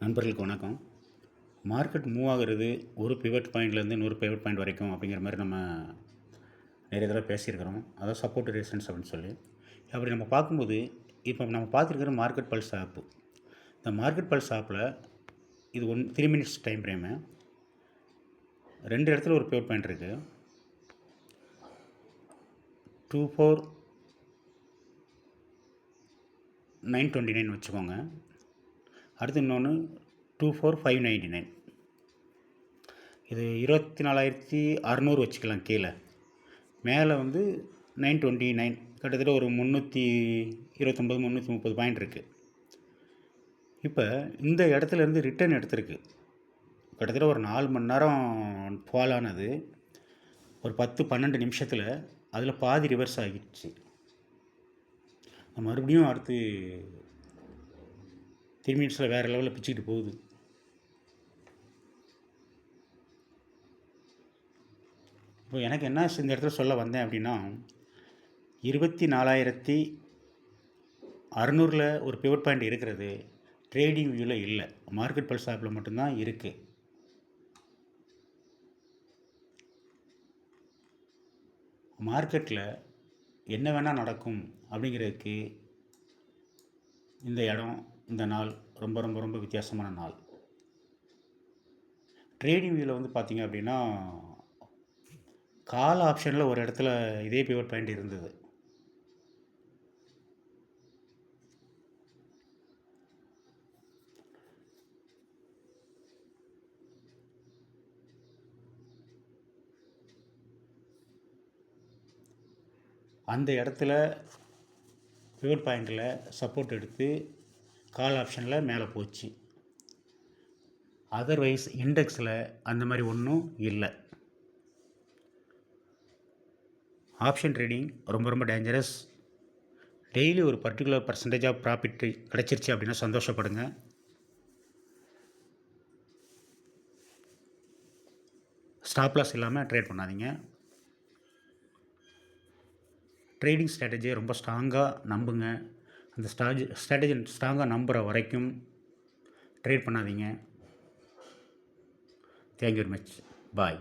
நண்பர்களுக்கு வணக்கம். Market move ஆகுறது ஒரு பிவட் பாயிண்ட்லேருந்து இன்னொரு பிவட் பாயிண்ட் வரைக்கும் அப்படிங்கிற மாதிரி நம்ம நிறைய தடவை பேசியிருக்கிறோம். அதாவது சப்போர்ட் ரெசிஸ்டன்ஸ் அப்படின்னு சொல்லி. அப்படி நம்ம பார்க்கும்போது இப்போ நம்ம பார்த்துருக்கிற மார்க்கெட் பல்ஸ் ஆப்பு. இந்த மார்க்கெட் பல்ஸ் ஆப்பில் இது 3 மினிட்ஸ் டைம் ஃப்ரேமு. 2 இடத்துல ஒரு பிவட் பாயிண்ட் இருக்குது. 24929 வச்சுக்கோங்க. அடுத்து இன்னொன்று 24599. இது 24600 வச்சுக்கலாம். கீழே மேலே 929, கிட்டத்தட்ட ஒரு 329 330 பாயிண்ட் இருக்குது. இப்போ இந்த இடத்துலேருந்து ரிட்டர்ன் எடுத்திருக்கு. கிட்டத்தட்ட ஒரு 4 மணி நேரம் ஃபால் ஆனது. ஒரு 10-12 நிமிஷத்தில் அதில் பாதி ரிவர்ஸ் ஆகிடுச்சு. மறுபடியும் அடுத்து 3 மினிட்ஸில் வேறு லெவலில் பிச்சுக்கிட்டு போகுது. இப்போ எனக்கு என்ன இந்த இடத்துல சொல்ல வந்தேன் அப்படின்னா, 24600 ஒரு பிவட் பாயிண்ட் இருக்கிறது ட்ரேடிங் வியூவில் இல்லை, மார்க்கெட் பல்ஸ் ஆப்பில் மட்டும்தான் இருக்குது. மார்க்கெட்டில் என்ன வேணால் நடக்கும் அப்படிங்கிறதுக்கு இந்த இடம், இந்த நாள் ரொம்ப ரொம்ப ரொம்ப வித்தியாசமான நாள். ட்ரேடிங் வியூவில் பார்த்தீங்க அப்படின்னா, கால் ஆப்ஷனில் ஒரு இடத்துல இதே பிவட் பாயிண்ட் இருந்தது. அந்த இடத்துல பிவட் பாயிண்டில் சப்போர்ட் எடுத்து கால் ஆப்ஷனில் மேலே போச்சு. அதர்வைஸ் இண்டெக்ஸில் அந்த மாதிரி ஒன்றும் இல்லை. ஆப்ஷன் ட்ரேடிங் ரொம்ப ரொம்ப டேஞ்சரஸ். டெய்லி ஒரு பர்டிகுலர் பர்சன்டேஜ் ஆஃப் ப்ராஃபிட் கிடச்சிருச்சு அப்படின்னா சந்தோஷப்படுங்க. ஸ்டாப் லாஸ் இல்லாமல் ட்ரேட் பண்ணாதீங்க. ட்ரேடிங் ஸ்ட்ராட்டஜியை ரொம்ப ஸ்ட்ராங்காக நம்புங்க. அந்த ஸ்ட்ராட்டஜி ஸ்ட்ராங்காக நம்புகிற வரைக்கும் ட்ரேட் பண்ணாதீங்க. Thank you very much. பாய்.